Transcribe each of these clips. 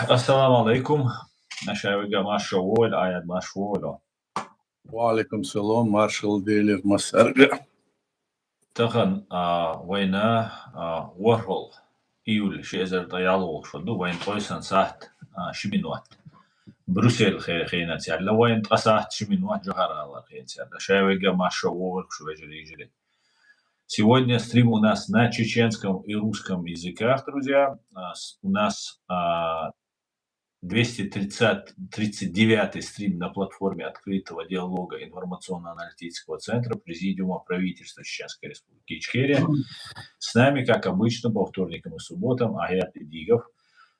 Assalamu alaikum. Našajvega Mašovol, Ajad Mašvolo. وعليكم السلام مارشال ديلر مسرقة Tahan وينا ورهول إيول شيزر ديالو شدو وين قويسن ساعت شمينوات بروسيل خينات يعني وين قساعت شمينوات جهر الله خينات يعني شايوجا Mašovol شو بيجري. Сегодня стрим у нас на чеченском и русском языках, друзья. У нас 239-й стрим на платформе открытого диалога информационно-аналитического центра Президиума правительства Чеченской Республики Ичкерия. С нами, как обычно, по вторникам и субботам Аят Идигов,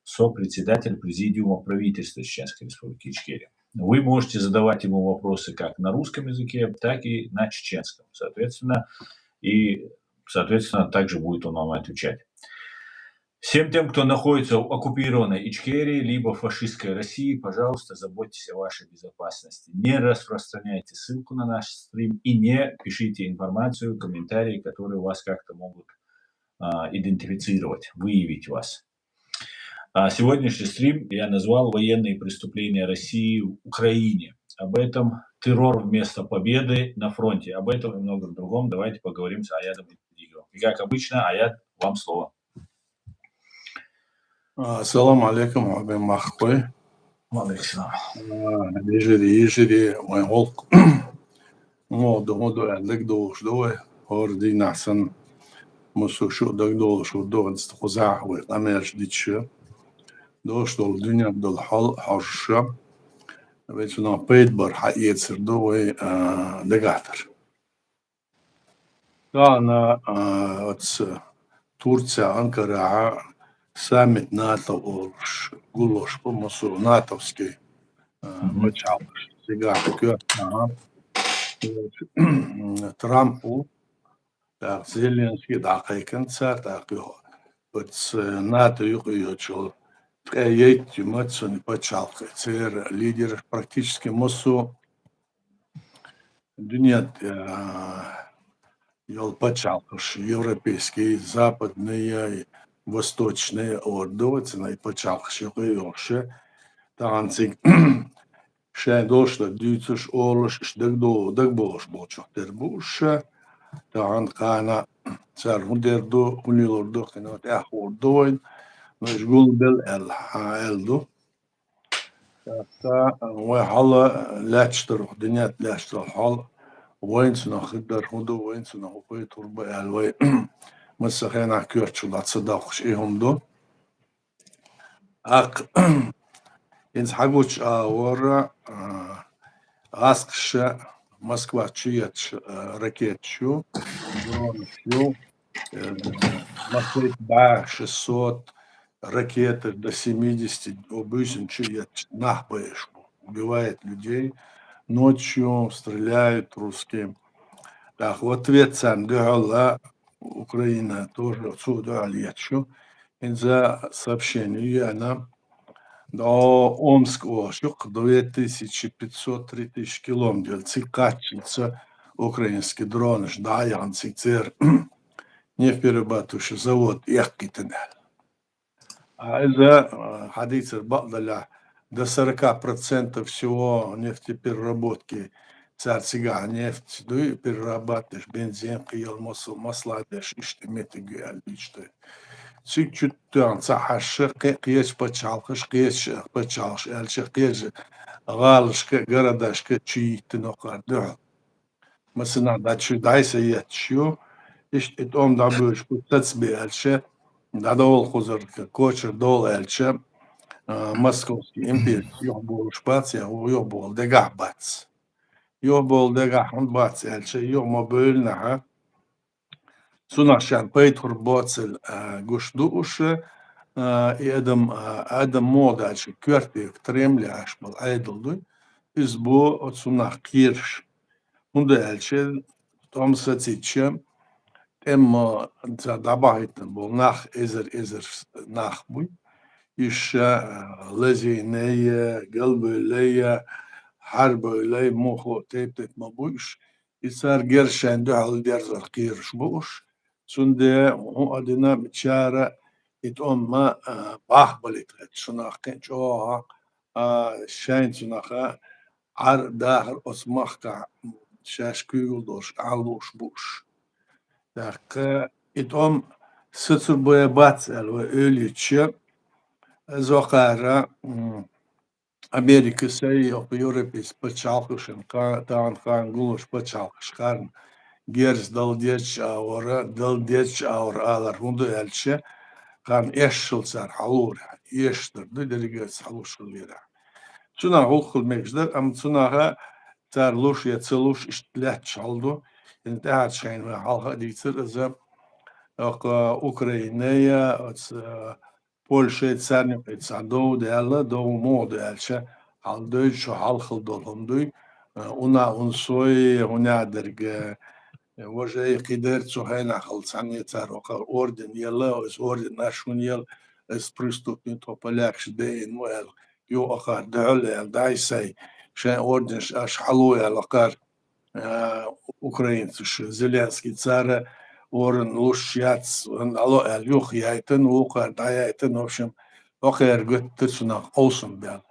сопредседатель Президиума правительства Чеченской Республики Ичкерия. Вы можете задавать ему вопросы как на русском языке, так и на чеченском. Соответственно, также будет он вам отвечать. Всем тем, кто находится в оккупированной Ичкерии, либо фашистской России, пожалуйста, заботьтесь о вашей безопасности. Не распространяйте ссылку на наш стрим и не пишите информацию, комментарии, которые вас как-то могут идентифицировать, выявить вас. Сегодняшний стрим я назвал «Военные преступления России в Украине». Об этом террор вместо победы на фронте. Об этом и многом другом давайте поговорим с Аядом Идиговым. И как обычно, Аяд, вам слово. السلام عليكم عبين مخوي وعليكم السلام. يجري وين غلق مو عندك دوش دوي هور دي نحسن مسو شو دك دوش ودو استخزاع وقماش ديتش دوش دول الدنيا دول حرش بيتنا بيت بر حقيقة سردوي دقاتر كان تورция أنقرة саммит НАТО Орш, Гулош, помосу натовский мочалыш. Сега Трампу, так Зеленский, так и концерт, так и вот НАТО юрчил. Ейт юмацу почалка. Цер лидер практически мосу дунят йол почалкаш европейский, западный восточные ордовцы, почавшие еще, танцик, ще дошло, дюцуш, олош, дак болош, болчо, тербуша, тан кана, цар худердо, унилордо, кенот, ордоин, но жгул бел элдо. تا وحلا لاتشتر دنيات لاتشتر حال وين سنخدر هدو وين سنخوي تربى الوي مسخنا كيرتشو لا تصدقش إيهم دو إنس حقوش ورا غاسقش موسكوا تشيتش ركيتشو دронشو Москва 600 ракет до 70 обычно чиет нахбаешку, убивает людей, ночью стреляют русские. Так, в ответ сам говорила Украина тоже отсюда алечу. За сообщение она до Омского щук 2500-3000 километров. Цикачится украинский дрон, ждаян цикцер, нефтеперерабатывающий завод Яхкитенел. А из-за хадица бакдаля до 40% всего нефтепереработки царцига нефть, да и перерабатываешь бензин, киял масла, дашь, и что метиги албичты. Цик чуть-чуть цахаш, киеш почалкаш, киеш почалш, эльше киеш галшка, городашка, чиит нокар, да. Масына дачу дайса ятчу, ишь это да будешь путаться эльше, да дол хузарка, кочер дол эльше, московский империя, ёбол шпация, ёбол дегабац. يوبول دقا حنبات الشيء يوم بقولنا سنعشان بيتر باتسل قش دوش ادم مودا الشيء كورتي كتريم لعش بالعيدل دو اسبوع سنع كيرش هندا الشيء توم ستيتشم اما دابايتن بول ناخ ازر ناخ بوي إيش لزينية قلبي ليا حرب لي مخو تيبتت مبوش يصير قرش عنده على درز القيرش بوش سنده هو أدنى بتشارة ما باهبلت شناخين جوها شين شناخا عر داخل أسمخك شاش كيولدوش علوش بوش داك ستر بويا باتسل وأوليتش زوقارا Amerika sei op Europis pachalkušan, tān kān guluš pachalkušan, gers dal diech aur alar hundu elche, kan eschelzar halura, eshter, du delegaats halushul lira. Tuna hulkul mekjder, tuna tar lush ya tselush ishtlet chaldu, in taat schijn we halha ditzer, ook Oekraïne, Polsche царник цадов дела до мод элче алдой шо халхл долхундуй уна унсой уна дерге وجه قدرت سهينا خلصاني تاروق اوردن يلا اس اوردن ناشون يل اس بريستوك توبلاكش دين ويل يو اخر دعل دايسي شان اوردن اش حلو يلا قار Украинцуш Зеленский цара орын лушяц алло юх яйтын ука даяйтын в общем охер göttür şuna olsun ben.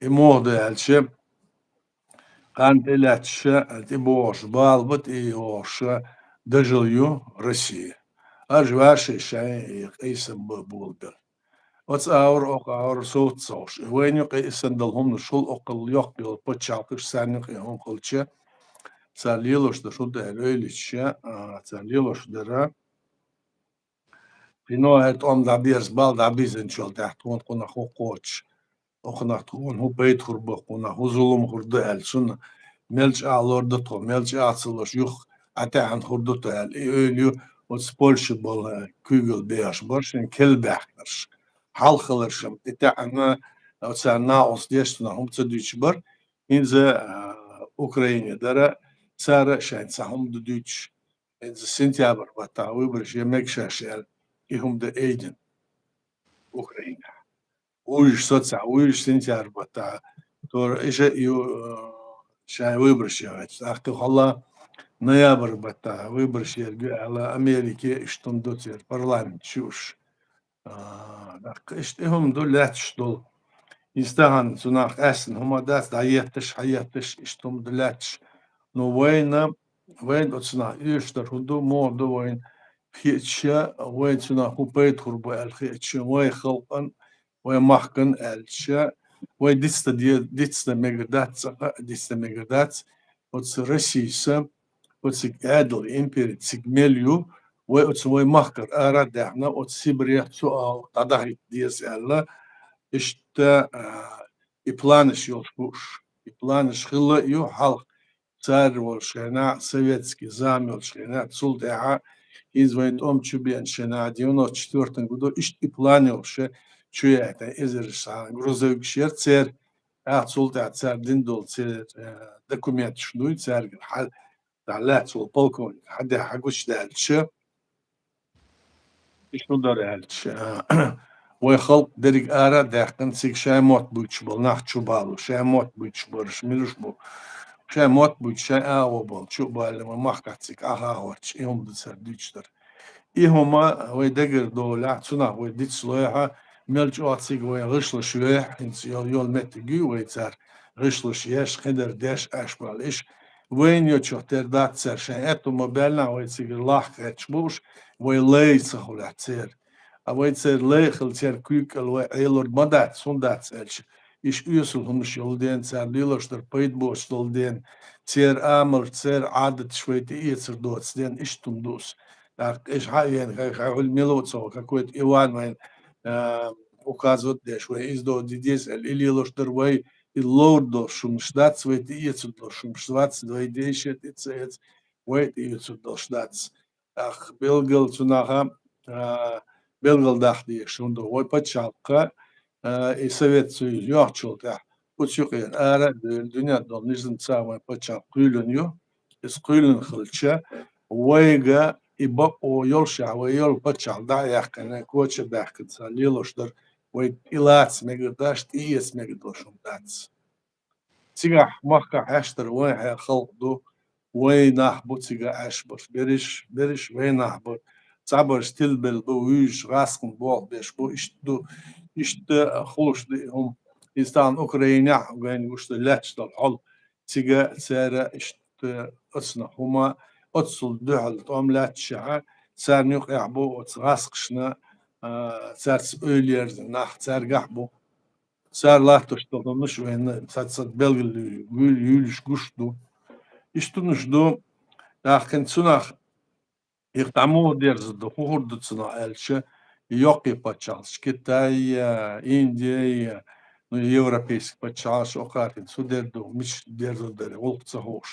Modu elçi kan elçi alti boş balbıt oşa дожил России. Аж ваши шай исэн булбер. Оц аур соуцош. Веню исэн далхом шул окыл yok бил почалкыш санык он колча. Цалилош да шул да öylece цалилош дара. Pino het om da biers bal da bizen çol taht kuna hokoç. Okuna tun hu beyt hurbu kuna huzulum hurdu elsun. Melç alordu to melç atılış yok. Atan hurdu to el öylü o Polşa bol kügül beyaz borşun kelbäkler. Halkılırşım ete ana sana osdiyestuna hum tsadüçbar. İnze Ukrayna'da Sara şahin sahum düdüç. İnze sentyabr bata wibr yemek şaşel. İhum da eydin Ukrayna. Uyuş soca, uyuş sentyabr bata. Tor işe şahin wibr şavet. Ahtı hala noyabr bata wibr şergü ala Amerika iştun dotir parlament şuş. İşte ihum do letş dol. İstahan sunak esin huma das da hayatış iştum do letş. No وين أتصنع يشتر هدو موضوع وين خيتشا وين تصنع هوبيت خربو الخيتشا وين خلقا وين محقن الشا وين ديتستا ميجردات وتس رسيسا وتس عادل إمبيري تسيق مليو وين محقر أراد دعنا وتس سيبريا سؤال تضحي ديس ألا إشتا إبلانش يلشبوش إبلانش خلا يو حلق царь волшена, советский замел шена, цулдеха, извоит чубен шена, 94 году, и планил, что чуя это изрешал, грузовик шер, царь, цулдеха, царь диндол, царь, документ шнуй, царь, дала, цул полковник, хада, хагуш дальше, ишну дальше, ويخلق درج آرا داخل سيك شاموت بوتشبل نحشوبالو شاموت بوتشبل شميرشبو شاي موت بوت شاي وبل شو بالما محكتك هوتش يوم بتصير ديشتر إهما ويدقر دولة تنا ويديت سلوها ملج أعطيك ويغشل شويح إنس يول متجي ويتصير غشل شيش خدر داش أشبال إيش وين يوتشو تردات سر شاي أتو مبالنا ويتصير الله كاتشبوش ويلاي سخولا تصير ويتصير لاي خلتصير كويك الويلور مدات سندات سالش İş üyesulmuş yolden ser liloştur payt boş yolden ser amr ser adet şwete iyetsir dotsden iş tumdus. Так iş hayen hayul melotso какой-то Иван майн указывает деш вы издо дидес лилоштер вы и лордо шумштат свете iyetsir до шумштат две дешет ицет вы iyetsir до штатс. Ах белгел цунаха белгел дахди шундо вы почалка Sovet Soyuz yokçulda bu çıkıyor. Ara dünya donizm çağın paça kuyulunuyor. Es kuyulun hılça. Vayga ibak o yol şahı yol paça da yakına koça bakıtsa liloşdur. Vay ilats megadaş iyes megadoşum dats. Sigah mahka haştır vay halqdu vay nahbu siga aşbır. Beriş vay nahbu. صبر تلبل بويش غاسقن بول بيش بو işte خلوش İstan Ukrayna ve işte leçtal al tiga sera işte asna huma atsul duhal tam leçha ser nuk yahbu tsgasqshna sers ölyer nach sergah bu ser lahtıştılmış ve satsat belgili yülüş guştu işte nuşdu lakin sunah يقطعموه دير زد خور دتسنا الش يوقي باتشالش كتاي إنديا يوروبيسك باتشالش أخرين سو ديردو مش ديردو در وقت هوش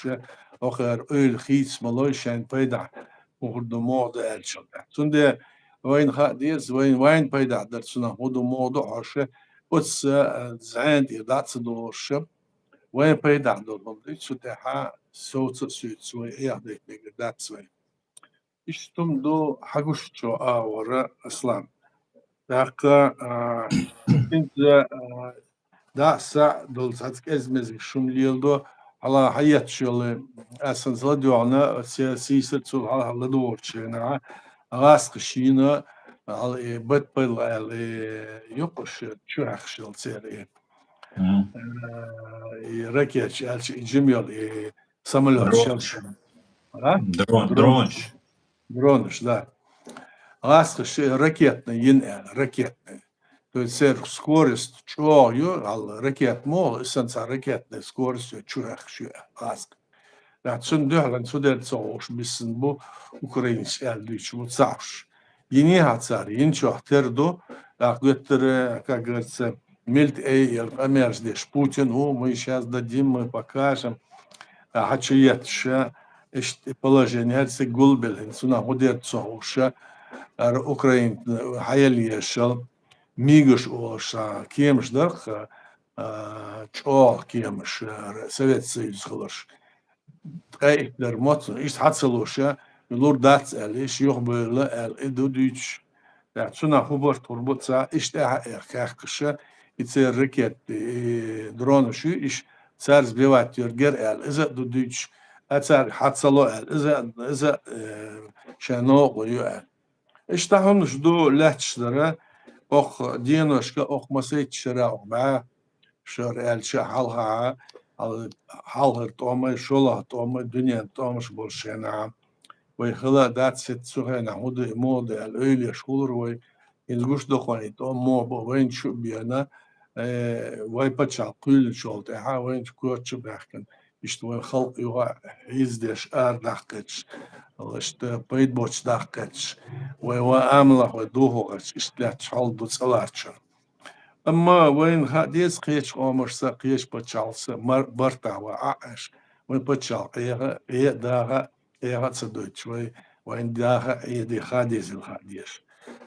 أخر أول خيس ملايشان بيدع وخردو موضع الش سند وين خاديز وين بيدع درسنا هودو موضوع هوش بس زعان دي داتس دوش وين بيدع دول سو تها سوت سوي إيه ديك داتس وين İştum do haguşço avara aslan. Dakika ince da sa dol satk ezmez şumliyeldo ala hayat şolu asan zla diyorna siyasi sırtsul hala doğurçena ras kışina al bat bal al yokuş şu akşıl seri raket elçi incimyol samolot şalş. Дронч. Дроныш, да. Асхаш ракетный, ракетный. То есть скорость чую, ракет мол, эссенца ракетная скорость чуях аск. Да, цун дөхлен судер цоуш биссен бу украинс элдич бу цаш. Yeni hatsar, yeni çöhterdu. Как говорится, мельт эйер, амерздеш Путин, мы сейчас дадим, мы покажем. Хачиетша, положение, это гулбелин, суна худер цоуша, Украин, хайалиешал, мигуш оша, кемш дах, чо кемш, Совет Союз хлош. Эйдер моцу, иш хацелоша, лур дац элиш, юх бэла эл, иду дюч. Суна хубар турбуца, иште кахкша, ице ракет, дронушу, иш صار سبيوات يرجر ال إذا دوديش أصار حصلوا ال إذا شنو قيو إيش تهونش دو لاتشترا أخ دينوش كأخ مسيت شراء مع شر ال شحالها حالها توما شولا توما الدنيا تومش برشنا ويخلا دات ست سهنا هود مود الأولي شهور وي الجوش دخاني توم مو وين شو بينا وای پچال قیل شولت ها وين كوتش بحكن إشت وين خلق يوا يزدش دقتش إشت بيد بوش دقتش ويوا أملا ودوهوش إشت لا تشال دو صلاتش أما وين هاديس قيش قامرسا قيش بچالسا برتا وعاش وين بچال إيه داها تصدوش وين داها إيه دي خاديز الخاديش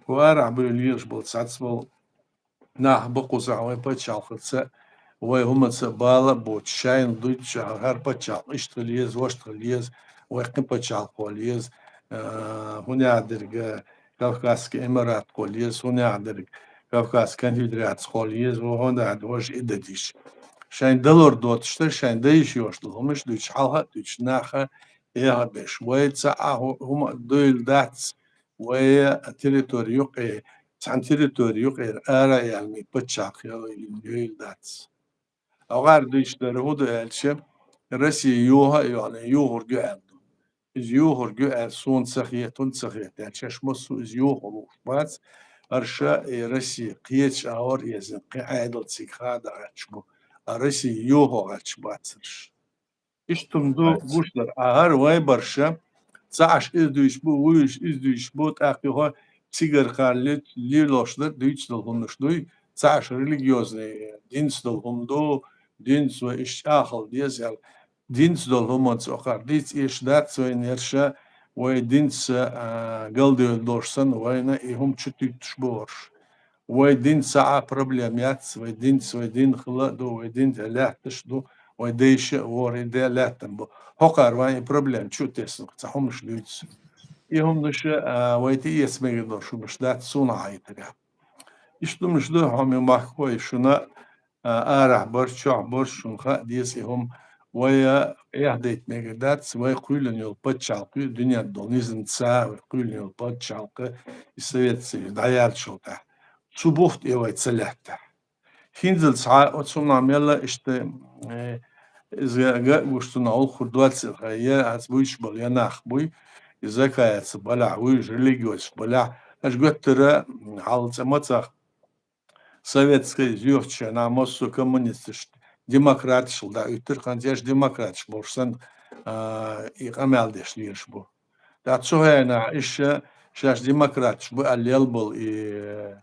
وأرع بليش بالساتسبل نح بقوزع وين بتشال خدسة وهم تبالا بوتشاين دوتش هر بتشال اشتغليز واشتغليز ويقين بتشال قوليز هنا عندك كافكاس إمارات قوليز هنا عندك كافكاس كونفدرات قوليز وهنا عندوش إدتيش شاين دلور دوتشتر شاين دايش يوشتغلمش دوتش حالها دوتش ناخا إيه بيش ويتسعى هم دويل داتس ويا تريتوريوق عن تريتوريوق آرا يعني بتشاق يويل داتس أغار ديش درهود الشم رسي يوها يعني يوهر جعل إز يوهر جعل سون سخية تون سخية يعني شش مصو إز يوهر بس أرشا رسي قيتش أور يزن قاعدة سيخادة عشبو رسي يوهر عشباتش إشتم دو بوشلر أهار واي برشا تعش إز دويش بو ويش إز دويش بو تأخيها Сигар халит лилошдар дичдал хунушдуй цаш религиозный динсдал хунду динс ва ишахал дизял динсдал хумац охар диц ишдат свайнерша ва динс галдел дошсан вайна и хум чутиш борш ва динс а проблемят ва дин хла до ва дин лятш до ва дейш ва де лятам бо хокар ва проблем чутес цахумш лüts يهم دش ويتي يسمى شو مش ده صناعي ترى إشتو مش ده هم يمحكوا شنا أرح برش برش شنخا ديس هم ويهديت ميجادات ويقولن يلبط شالقي الدنيا دونيزم تسا ويقولن يلبط شالقي السويت سي دعيال شوتا شبوفت إيوه تسلحته хинзел отсунам яла иште изга гуштуна ол хурдвальцев я азбуиш был я нахбуй изакается бала уж религиоз бала аж готтера алцамацах советской зюрча на моссу коммунистиш демократ шыл да үтір ханзяш демократ болсан и амалдеш лиш бу да цояна иш шаш демократ бу алел был и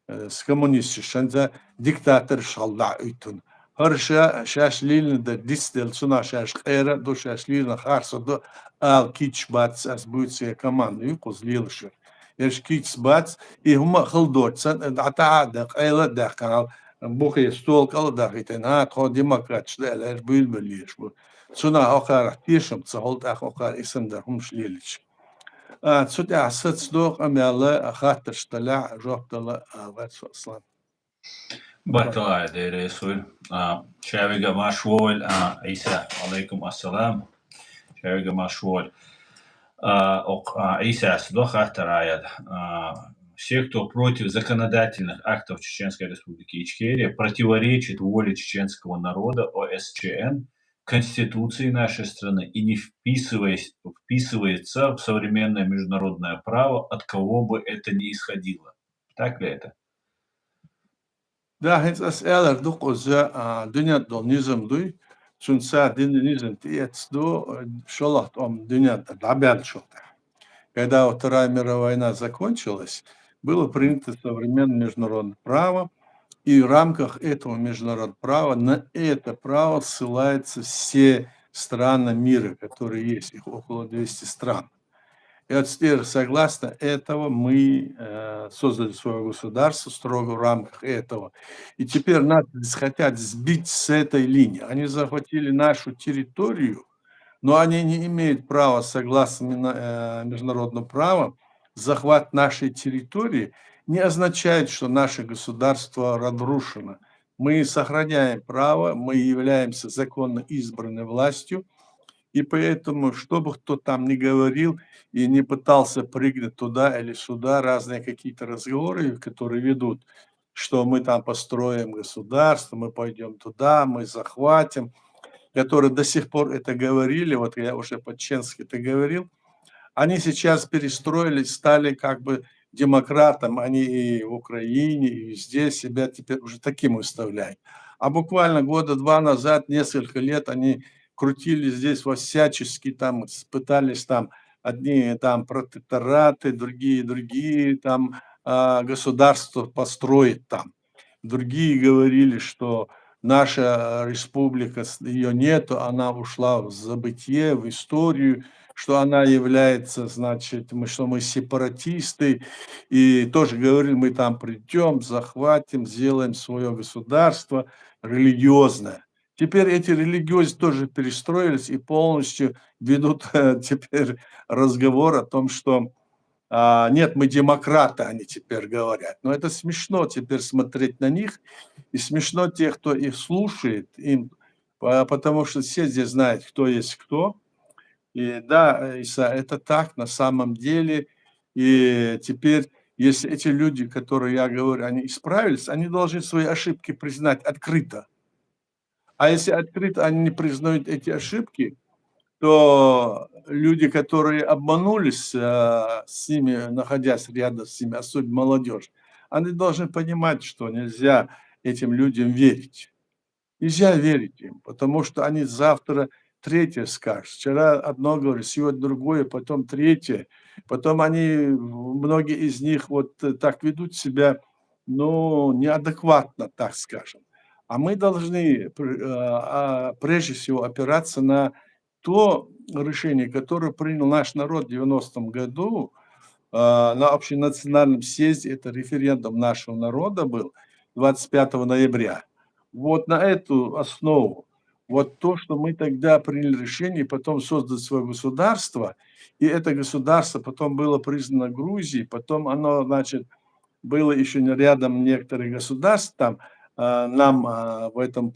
с коммунистischen Diktator шалда ütün. Her şaş lilin de distel suna şaş qera do şaş lilin xarsa do al kiç bats as buitse komandı yukuz lilşur. Eş kiç bats и huma xildotsan ata da qela da kanal bu stol kal da iten ha tro demokrat şler bülbüliş bu. Suna oqar tişim tsahol da oqar isim da hum şliliç. Цуд асац дох амяла хаттер штала жоптала ватс аслан. Баталай дересул. Шавига машволь. Иса алейкум ассалам. Шавига машволь. Иса дох хаттер аяд. Все, кто против законодательных актов Чеченской Республики Ичкерия, противоречит воле чеченского народа ОСЧН, Конституции нашей страны и не вписывается в современное международное право, от кого бы это ни исходило. Так ли это? Да, это элер дукоза dünya donizm дуй, чунса динизм тиецду шолот dünya дабял шота. Когда Вторая мировая война закончилась, было принято современное международное право, и в рамках этого международного права на это право ссылаются все страны мира, которые есть, их около 200 стран. И вот теперь, согласно этого, мы создали свое государство строго в рамках этого. И теперь нас хотят сбить с этой линии. Они захватили нашу территорию, но они не имеют права, согласно международному праву, захват нашей территории не означает, что наше государство разрушено. Мы сохраняем право, мы являемся законно избранной властью, и поэтому, что бы кто там ни говорил и не пытался прыгнуть туда или сюда, разные какие-то разговоры, которые ведут, что мы там построим государство, мы пойдем туда, мы захватим, которые до сих пор это говорили, вот я уже по-ченски это говорил, они сейчас перестроились, стали как бы демократам, они и в Украине, и везде себя теперь уже таким выставляют. А буквально года два назад, несколько лет, они крутили здесь всячески, там пытались там одни там протектораты, другие там государства построить там. Другие говорили, что наша республика, ее нету, она ушла в забытье, в историю, что она является, значит, что мы сепаратисты, и тоже говорили, мы там придем, захватим, сделаем свое государство религиозное. Теперь эти религиозы тоже перестроились и полностью ведут теперь разговор о том, что нет, мы демократы, они теперь говорят. Но это смешно теперь смотреть на них, и смешно тех, кто их слушает, им, потому что все здесь знают, кто есть кто. И да, Иса, это так на самом деле. И теперь, если эти люди, которые я говорю, они исправились, они должны свои ошибки признать открыто. А если открыто они не признают эти ошибки, то люди, которые обманулись с ними, находясь рядом с ними, особенно молодежь, они должны понимать, что нельзя этим людям верить. Нельзя верить им, потому что они завтра третье скажут. Вчера одно говорят, сегодня другое, потом третье. Потом они, многие из них вот так ведут себя, ну, неадекватно, так скажем. А мы должны прежде всего опираться на то решение, которое принял наш народ в 90-м году на общенациональном съезде, это референдум нашего народа был 25 ноября. Вот на эту основу, вот то, что мы тогда приняли решение, потом создать свое государство, и это государство потом было признано Грузией, потом оно, значит, было еще рядом некоторых государств там, нам в этом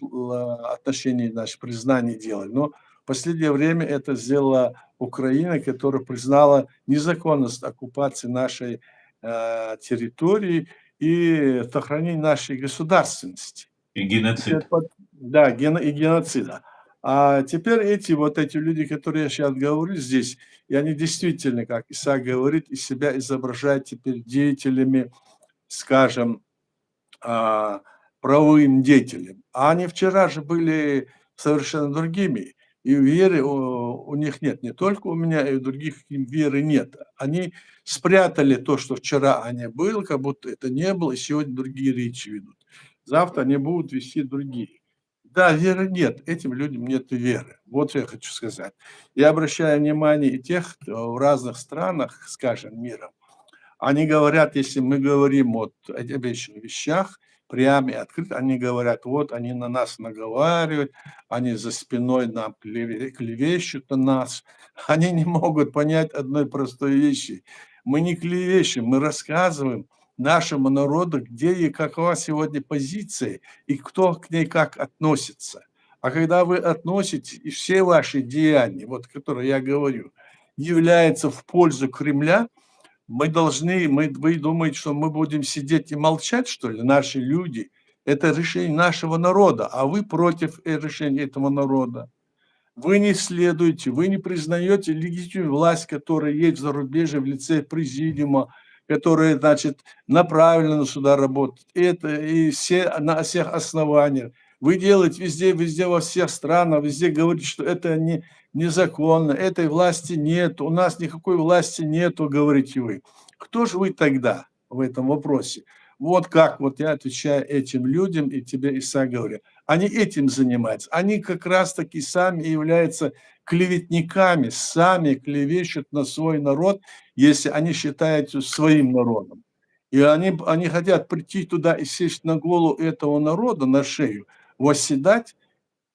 отношении наше признание делали. Но в последнее время это сделала Украина, которая признала незаконность оккупации нашей территории и сохранение нашей государственности. И геноцид. Да, и геноцида. А теперь эти люди, которые я сейчас говорю здесь, и они действительно, как Исаак говорит, из себя изображают теперь деятелями, скажем, правовым деятелем. А они вчера же были совершенно другими. И веры у них нет. Не только у меня, и у других веры нет. Они спрятали то, что вчера они были, как будто это не было, и сегодня другие речи ведут. Завтра они будут вести другие. Да, веры нет. Этим людям нет веры. Вот что я хочу сказать. Я обращаю внимание и тех, кто в разных странах, скажем, мира, они говорят, если мы говорим вот о этих вещах, прямо и открыто, они говорят, вот они на нас наговаривают, они за спиной нам клевещут на нас. Они не могут понять одной простой вещи. Мы не клевещем, мы рассказываем нашему народу, где и какова сегодня позиция, и кто к ней как относится. А когда вы относите, и все ваши деяния, вот которые я говорю, являются в пользу Кремля, вы думаете, что мы будем сидеть и молчать, что ли, наши люди? Это решение нашего народа, а вы против решения этого народа. Вы не следуете, вы не признаете легитимную власть, которая есть в зарубежье в лице президиума, которая, значит, направлена сюда работать. Это и на всех основаниях. Вы делаете везде, во всех странах, везде говорите, что это незаконно, этой власти нет, у нас никакой власти нету, говорите вы. Кто же вы тогда в этом вопросе? Вот как вот я отвечаю этим людям, и тебе, Исаак, говорю. Они этим занимаются. Они как раз-таки сами являются клеветниками, сами клевещут на свой народ, если они считают своим народом. И они хотят прийти туда и сесть на голову этого народа, на шею, восседать.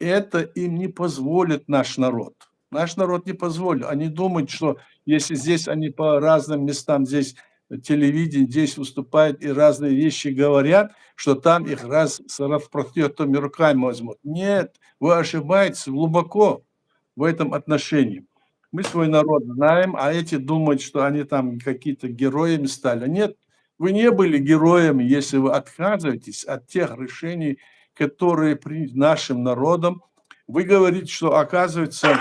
Это им не позволит наш народ. Наш народ не позволит. Они думают, что если здесь они по разным местам, здесь телевидение, здесь выступают и разные вещи говорят, что там их раз с распростертыми руками возьмут. Нет, вы ошибаетесь глубоко в этом отношении. Мы свой народ знаем, а эти думают, что они там какие-то героями стали. Нет, вы не были героями, если вы отказываетесь от тех решений, которые приняты нашим народом. Вы говорите, что, оказывается,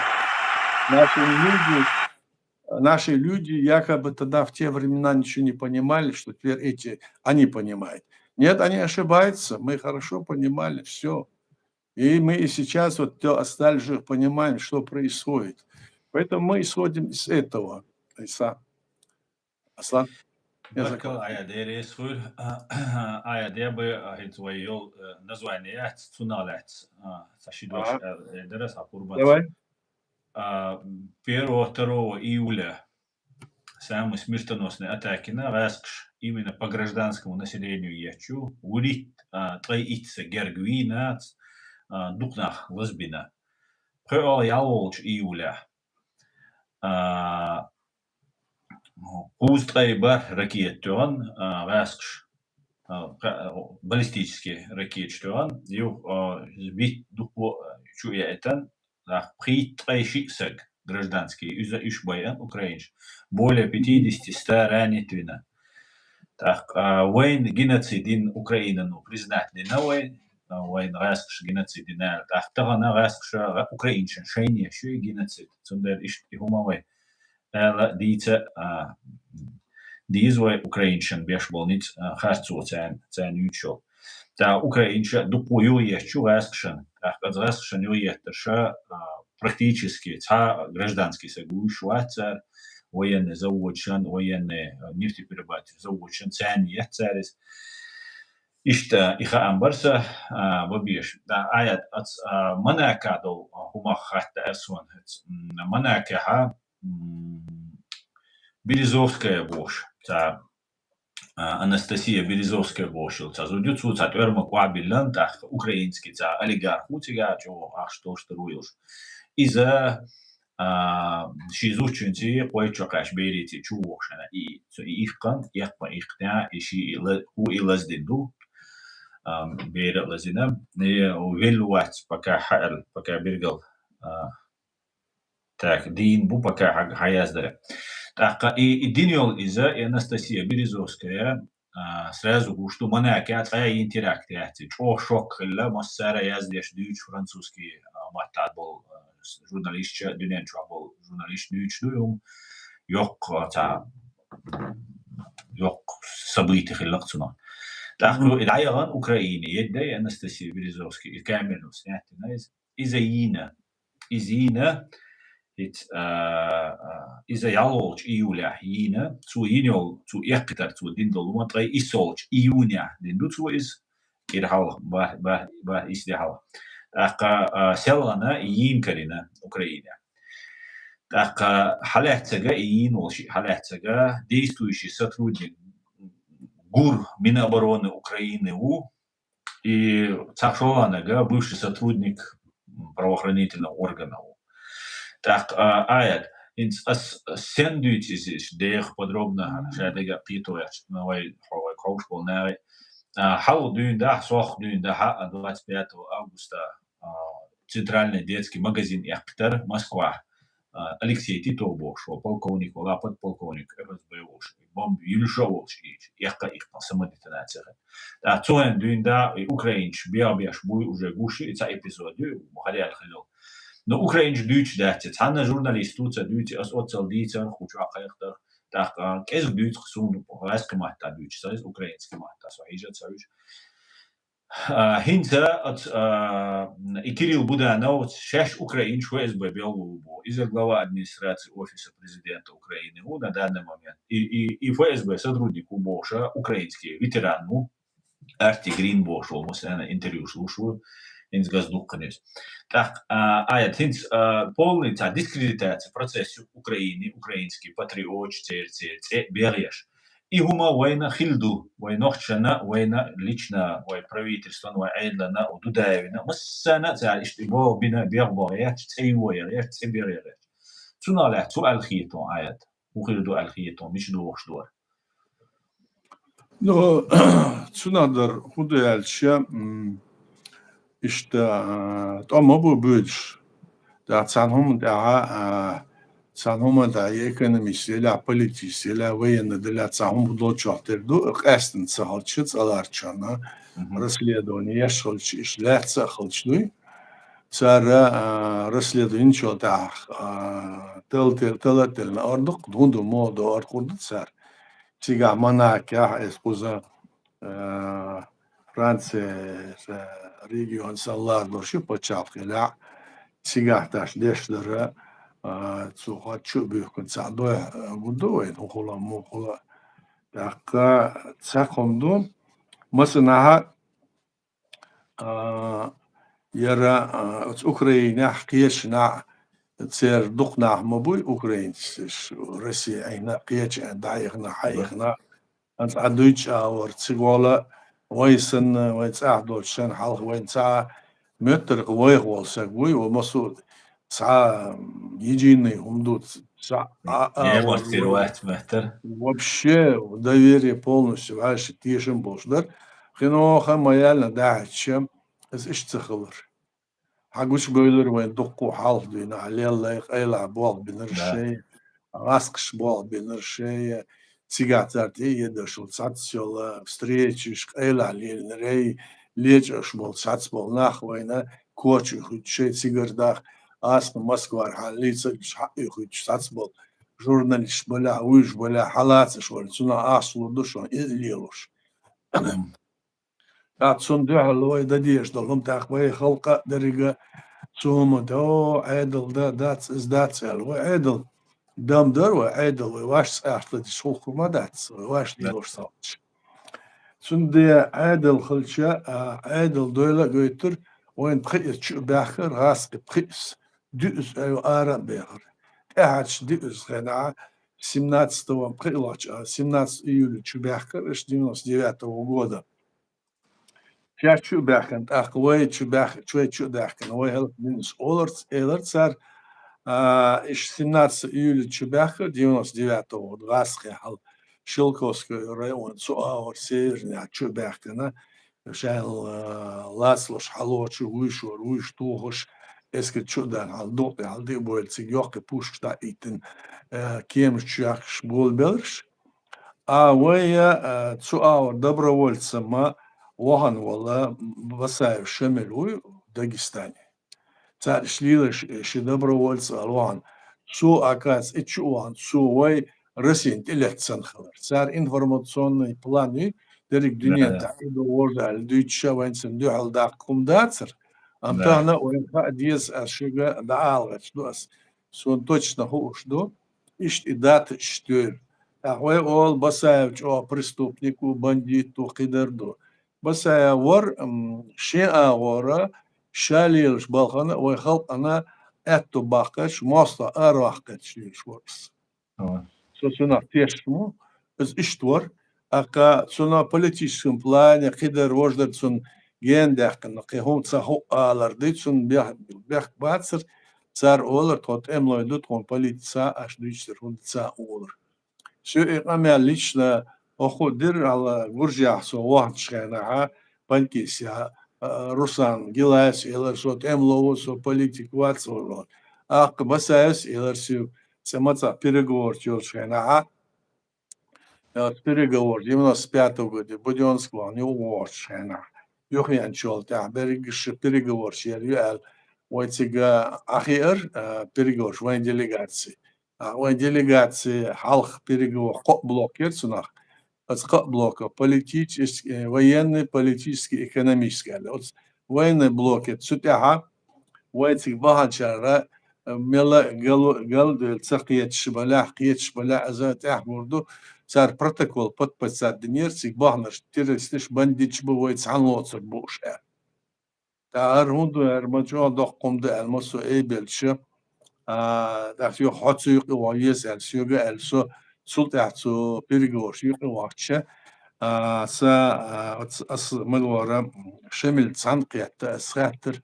наши люди якобы тогда в те времена ничего не понимали, что теперь они понимают. Нет, они ошибаются, мы хорошо понимали все. И мы и сейчас вот остались же понимаем, что происходит. Поэтому мы исходим из этого. Аслан? Barkal ajadere sfur ajadere бы хитвоел название цуналет сашидош дерес апурбат. Давай. 1-2 июля самые смертоносные атаки на Раскш именно по гражданскому населению ячу урит троица гергвина духнах лазбина. 1 июля Пустрайба ракетон, Раскш баллистические ракетон, сбить духу чуятан, притрайшисак гражданские из Ишбая, украинш, более 50-100 ранитвина. Так, войн геноцидин Украина, ну, признать не на войн Раскш геноцидин, так, тогда Раскш украиншен, шейне, еще и геноцид, цундер и гумовой. Діце дізвой українщин бешболниць харцу цен ючо. Та українща дупою ещу раскшен, а раскшен еща практически та гражданский соглашается военный заводчан, военный нефтеперерабатывающий заводчан цен ецерис. Ишта иха амбарса бабиш. Да аят от манака до хумахата эсван. Манака Березовская бош, Анастасия Березовская бош, зудют суца тверма куабилан, украинский олигарх утига, чего что руешь. Из-за шизученти поечокаш берите чувошена и ихкан, ихпа ихтя, и ши у илаздинду. بير لزينا ويلوات بكا حقل بكا بيرجل так دين بو بكا حق حياздare. Так и Диньол Иза и Анастасия Березовская сразу что манакят а интерактиати. Чо шок ла массара яздеш дюч французский матад был журналист дюнен чабол журналист дюч дуем yok تا yok событий хиллакцуна. Так العيان أوكراني يدي أنستاسيا Березовский كامل سنتنا إزينا إذا يالوج إيولا هنا تو ينول تو يقدر تو ديندل ما تغي إسولج إيونيا ديندو تو إز إرهال با إسدهال أقا سلنا ينكرنا أوكرانيا أقا حالتها ينولش حالتها действующий сотрудник ГУР Минобороны Украины и Цахшолана бывший сотрудник правоохранительного органа. Так, аят, сендуйтесь, дех подробно, шадега питоя, новой каушпол, навай. Хау дюн да, сох дюн да, 25 августа, центральный детский магазин Яхтер, Москва. Алексей Титов бошел, полковник, подполковник ФСБ бошел, бомб Юльшов Яхка их самодетонация. А цоен дюн да, украинч, биабияш буй уже гуши, это эпизод, мухарял халил. Но украинч дюч дати, цана журналистуца дюч, ас оцел дицер, хуча хайхтер, так, кез дюч хсун, райский махта дюч, сайз украинский махта, свахижат саюч. Хинца от и Кирилл Буданов, шеш украинч ФСБ Белгубу, из глава администрации офиса президента Украины на данный момент, и ФСБ сотрудник Боша, украинский ветеран, Арти Грин Бошел, мы с интервью слушаю, инс газдуканес. Так, аят хинц полный дискредитация процесса Украины, украинский патриот, берешь. И гума война хильду, войнохчана, война лично, вой правительство, вой айдлана, удудаевина, массана цалиш, бо бина бергбоя, цейвоя, цеберя. Цуналах, цу алхитон аят, ухильду алхитон, миш дуохдор. Ну, цунадыр худалча, işte ama bu büyüdür. Da sanhum da ekonomisiyle, politisiyle, военныйla sanhum bu çahtırdı. Aslında sahalçı salarçana, расследование шолч işlerse halçlı. Sonra расследование çolta tel orduq dundu modu orkurdu sar. Siga manaka espoza Fransa region sallar doşu paçavkela sigahtaş deşlere tsuhatçı büyük konsadoy gudu en hula muhula dakika tsakomdu masnaha yara Ukrayna hkiyeshna tsir duqna mabuy Ukrayna Rusya ayna qiyeç dayıqna hayıqna ant aduyç or tsigola ويسن ويتساع دوتشان حلق وينساع متر قوي والسا قوي ومسو ساعة يجيني همدوت ساعة مستر واحد مهتر вообще доверие полностью عايش تيشن بوشدر خنو خما يالنا داعتشم از اش تخلر حقوش بيلر وين دقو حالق دينا علي الله يقيلع بوال بنرشي غاسقش بوال بنرشي Цигатарти едошел цацел встречи шкайла лилрей лечаш бол цац бол нахвайна кочу хуче цигардах асн Москва халица шахи хуч цац бол журналист бола уж бола халац шол цуна аслу душон излилуш атсон духлой дадеш долом тахвай халка дрига цума до айдл да дац издацел айдл دام دار و عادل و واش ساعت شو خمادات واش نيلوش صوتش سندي عادل خلشة عادل دولا قيتر وين بخير شو باخر غاسق بخيس دوس أيو آرام باخر تاعش دوس غناء سمنات ستوام بخيلاش سمنات يولي شو باخر إيش دينوس ديوات وجوده شو باخر أقوى شو باخر شو باخر هو هل من أولرت صار إيش 17 июля Чебяха 99 года Гасхи Шилковский район Цуаур Северный Чебяхина شان لاسلش حلوش ويشور ويشتوهش اسكت شو دان على دوقي على دي بول سيجوك بوش تا ايتن كيمش شاخش بول بلش ويا تسو دبر وول سما وهن والله بسايف شملوي داغستاني تاع شليلش شي دبر وول سالوان شو اكاس اتشوان شو وي رسين تلت سنخلر صار انفورماسيون بلاني درك دنيا Да, تاع وورد على دوتشا وين سندو على داكم داتر да, امتانا وين ديس اشيغا داالغش دوس سون точно хушдо ишт идат штөр ахвай ол басаевч о преступнику бандиту кидерду басая вор шиа вора شاليلش بالخنا ويخلط أنا أتو باقش ماستا أروحكش ليش ورس вот, سونا تيشمو از إشتور أكا سونا политическом плане كده وجدت سون جندك نقي هم تصحو آلرديت سون بيح باتسر صار أولر تحط إملو دوت كون политица أش دويشتر هم تصا أولر شو إقامة ليشنا أخو دير على ورجع سو واحد شغنا بنكيسيا Русан Гилас илэршот эмловусо политик ватсорот ак басаес илэрсю семаца переговор чёршена переговор 95 года Будёнского не уворшена юхян чёлта берегиш переговор шерюэл войцига ахир переговор войн делегации халх переговор блокер сунах блока политический, военный, политический, экономический. Военный блок это сутяха, военный бахачара, мела гал цахиет шбалах, киет шбалах, азат ахмурду, цар протокол подписать днерцик бахнаш, террористиш бандич бывает санлоцер буша. Таар хунду армачо дохкомду алмасу эйбелче, дахтю хатсуйк вайес элсюга элсо سلطة بيرجور يقول وقتها مدورة شمل تنقية تأسخاتر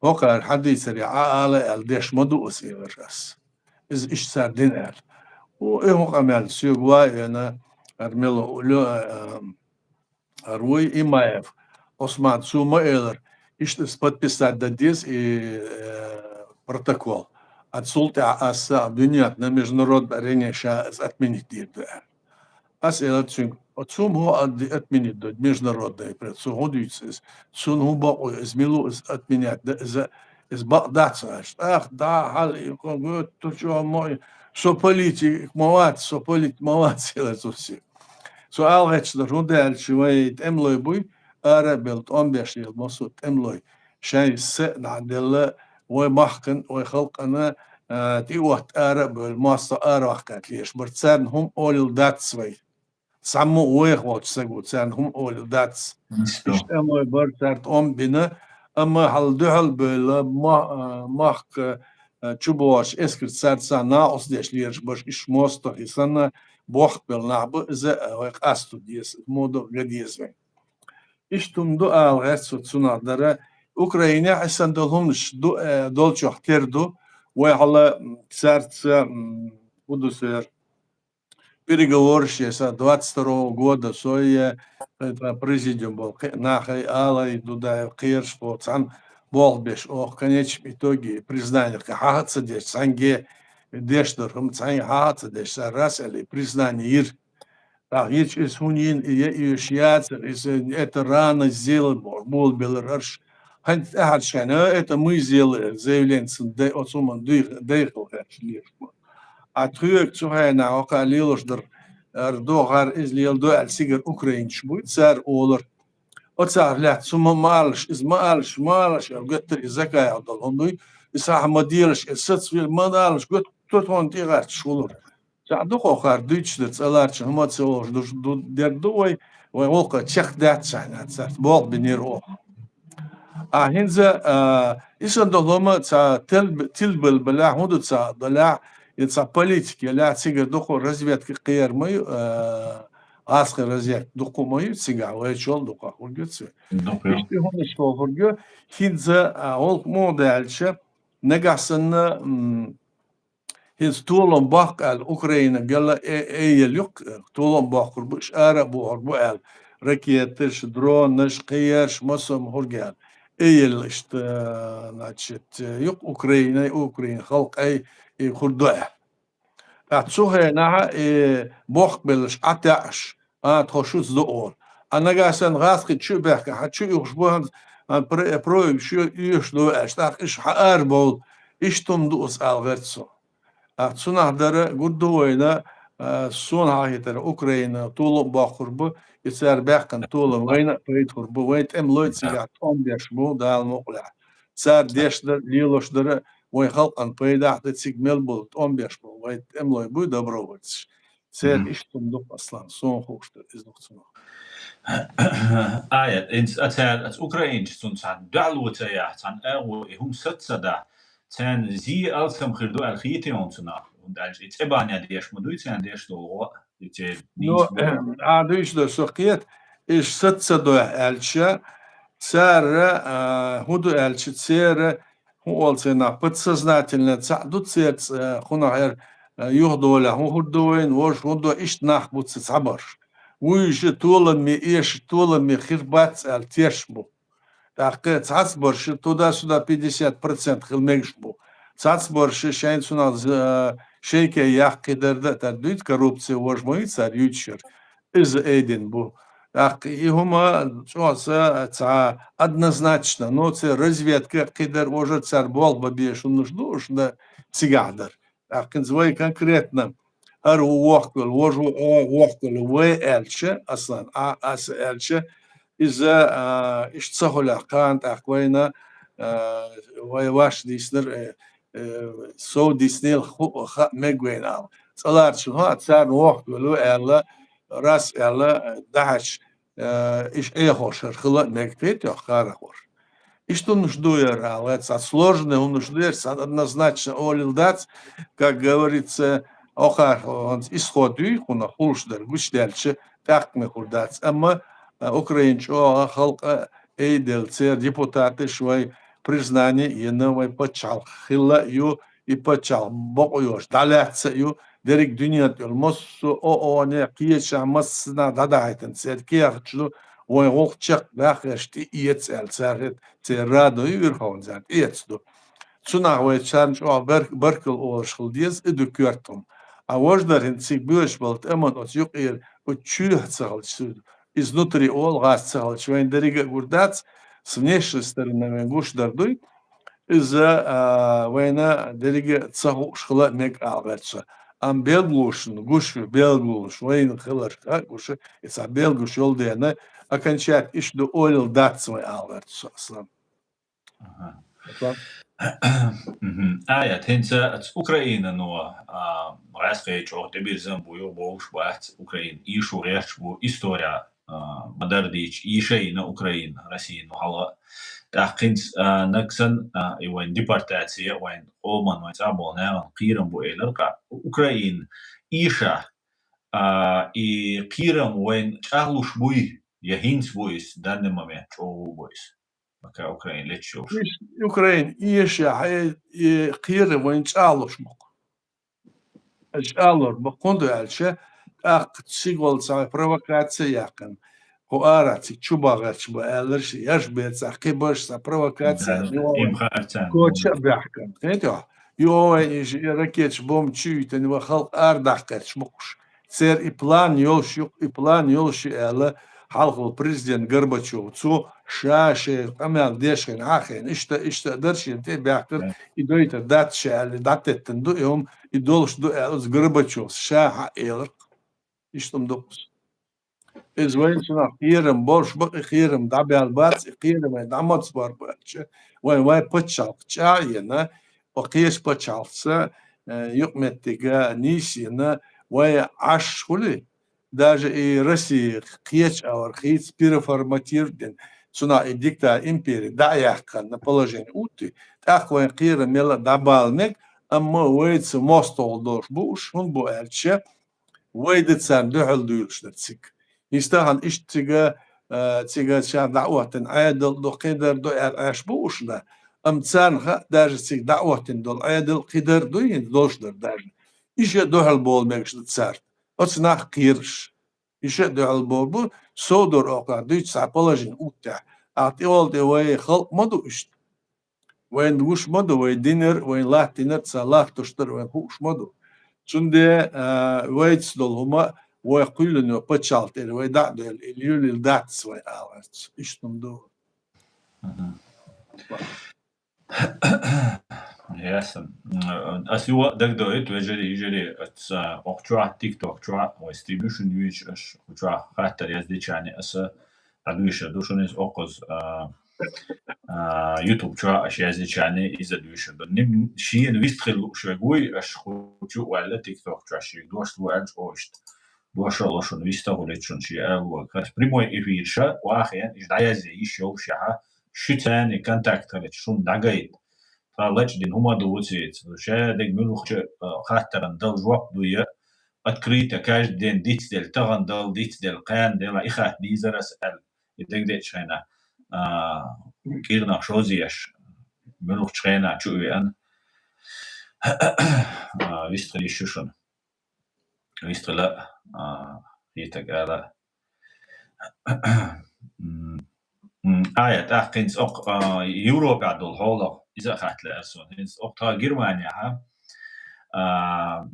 وقع الحديث على الدش مدوس يورس إيش صار دينار وإيه عمل سيقوا أنا أرمله أولو أروي إمايف Осман Сума Эйлер إيش подписать дадис и протокол. Отсулта аса дунят на международной арене сейчас отменить это. Асэла цюнг. Отсум хо отменить до международной предсугодится. Сун хуба измилу отменять. Из багдаться. Ах, да, хали, говорит, то что мой, со политик, моват, села совсем. Со алгачно рундел швейт эмлой буй, арабелт 15 يل مصوت эмлой. شاي سن عندلا ومحكن وخلق أنا تيوت أرب الماستر أراكت ليش برتسان هم أول داتس وي سمو ويخوت سجود سان هم أول داتس إيش أما برتسان بنا أما هل دهل بلا ما ماك تشوبوش إسكت سان ناقص ديش ليش برش إيش ماستر يسنا بوخ بالنعب إذا ويقاستو ديس مودو قديس وي إيش تمدو غيرسو تسونا درا أوكرانيا حسن دولهمش دولشو حتردو وعلى سارت будущее переговоры сейчас 22 года соя президент был нахай алай дудаев кирш поцан болбеш в конечном итоге признание хатса деш санге дештер цан хатса деш раз или признание ир рич из хунин и шиац это рано сделал был белорус это мы сделали заявление от суммы дыхал а трюк цухайна окалилош догар из лилдо альсигер украинч будет цар олар оцар лят сумма малш из малш геттер закая адал ондой исах мадилш сацвил мадалш гот тотон тигар шулур садук охар дичдер цаларч хамацолош дердой ويوقع تشخ دات سنة بوق بنيرو هنزا إيشان دولما تلبل بلا هودو تسا ضلاع يتسا بوليتيك لا تسيجر دوكو разведки قير مايو آسخ разведки دوكو مايو تسيجا ويشول دوكو خورجوتسو إيشتي هونش خورجو هنزا أول مودالشة نجحسنا هنز طولن باق الأوكرانيا قال إيه يليق طولن باق ربوش عرب وعربو ракеты, дроны, قياش, мосом, хурган. Эйл, значит, юг Украина, خلق أي خردوه. أتسوه نها بوخبلش أتعش تخشوت زقور. أنا جالسن غاسق شو بحكي حتشو يخشبوها بروي شو يشلو أشتاق إيش حاربول إيش تمدوس ألغرتسو. أتسونا هدرة قدوينا سون هايتر أوكرانيا طول باخربو يصير بحكن طول وين بريد خربو وين تم لوتسي توم بيشبو دال مقلع. صار ديشدر ليلوشدر وين خلقن بيدا تسيق ملبول توم بيشبو وين تم لوي بو دبروتش. صار إيش تمدوك أصلا سون خوشتر إزنوكسنا. إنت أتى أوكرانيا تنسان دعوة يا تان أو هم ستة تان زي ألسم خردو الخيتي أنتنا وندالج إتبانيا ديش مدوي تان ديش دو نو عادوش دو سوقيت إيش ستة دو ألشة صار هدو ألشة صار هو ألسنا подсознательно تعدد صار خنا غير يهدو له هدوين وش هدو إيش نخبط صبر ويش طولن مي إيش طولن مي خربات التيشبو تحقيق تصبر شو تدا سودا 50% خلميشبو تصبر شو شين سونا شيء يحقدر ده تدويت коррупция وجمعي صار يوتشر إز أيدين بو هما شو تع однозначно но це разведка قدر уже цар бол бабеш нужно уж да цигадер لكن زوي конкретно هر وقتل وجو وقتل وإلشة أصلا أس إلشة إذا إيش تصهل كانت أقوينا ويواش ديسنر سو ديسنيل خ مجوينال صلار شو صار وقت ولو إلا راس إلا دهش إيش خوشر خلا مكتيت يا خارخور и что нуждует, это сложно, он нуждается однозначно олилдать, как говорится, он исходит, он хулшдер, гуш дальше, так мы хулдать. Ама украинцы, халка, эйдельцы, депутаты, швай признание, и новый почал, хила ю и почал, бог юж, даляться ю, дерек дунят, мосу, не, киеча, массна, дадайтен, церкиахчлу, وين غوخشق باخشتي يتسأل سارت تيرادو يورخون زاد يتسدو تسونا ويتشان شو بركل أورشخل ديز إدو كورتم أوجدر هنسيك بيش بلت أمن أتيوق إير وتشوه تسهل شود إزنوتري أول غاز تسهل شوين دريقة قردات سنيش استرنا من قوش دردوي إذا وينا دريقة تسهل شخلا ميك أعغرتشا أم بيلغوشن قوش بيلغوش وين خلر قوش إذا بيلغوش يول دينا окончать иш до ойл дат свой алверт сослан. Тенца Украина но раскрыть о тебе замбую больше бать Украин ишу речбу история модердич ише на Украина Россия но хала тахкинс наксан и вайн депортация вайн олман вайн абонен قيرم бу элерка Украин иша и قيرم вайн чаглуш буй يهينس بويس دان مامي او بويس مكا اوكرين لتشوف اوكرين ايش قير وين تشالوش مق اشالور بقوندو الشه اق تسيغول سا провокация якын коарати чубагачбу элерш яш бец акибош са провокация коча бахкан это يو ракетч бом чуйтен ва халк ардахкач муш сер и план يولش эла حلقه президент Горбачев цу шаше амял дешен ахен ишта дершин те бяктер и дойта датша даттен ду йом и долш ду с Горбачев ша элк иштом докус извоинчна хирем борш бак хирем дабял бац хирем дамац бар баче вай почал чаена океш почалса юкметтига нишина вай аш хули даже и Россия кеч архиц переформатирован сюда и дикта империи да яхкан на положение ути так вон кира мела добавник amma ويتس مستول دوش بوش هون بو ألشة ويدت سان دهل دولش نتسيك يستاهل إيش تيجا شان دعوة عادل دو قدر دو أش بوشنا أمتسان خا داج تيجا دعوة دو عادل قدر دو يندوش در داج إيش دهل بول ماكش تسارت أصنع قيرش еще дал бобу содор ока дыч положен утя а ты ол де вей халк моду ишт وين دوش مدو وين دينر وين لا دينر صلاح تشتر وين هوش مدو شنده ويتس دول هما ويقول انه بتشالت وي دات اليول الداتس وي اوت اشتم دو Ясно. Асюа дагдоит вежери ат окчуа TikTok чуа стримишн вич аш чуа хаттар яздичани аса адвиша душунис окоз YouTube чуа аш яздичани изадвиша ним шиен вистхил швегуй аш хочу вала TikTok чуа ши дошлу анч ошт дошло шон вистагулечун ши алва кас прямой эфирша вахен издаязи ишо шаха шитани контакталеч шун дагайт لجدين هما دوتيت شادق منو خاطرن دل جواب دويا اتكريتا كاش دين ديت دل تغن دل ديت دل قان دل اخات ديزر اسال يدق ديت شينا كيرنا شوزيش منو شينا شوي ان ويستري شوشن ويستلا يتق على آيات أخينس أق يوروب عدول هولا إذا خات لأسون هنس أقطع جرمانيا ها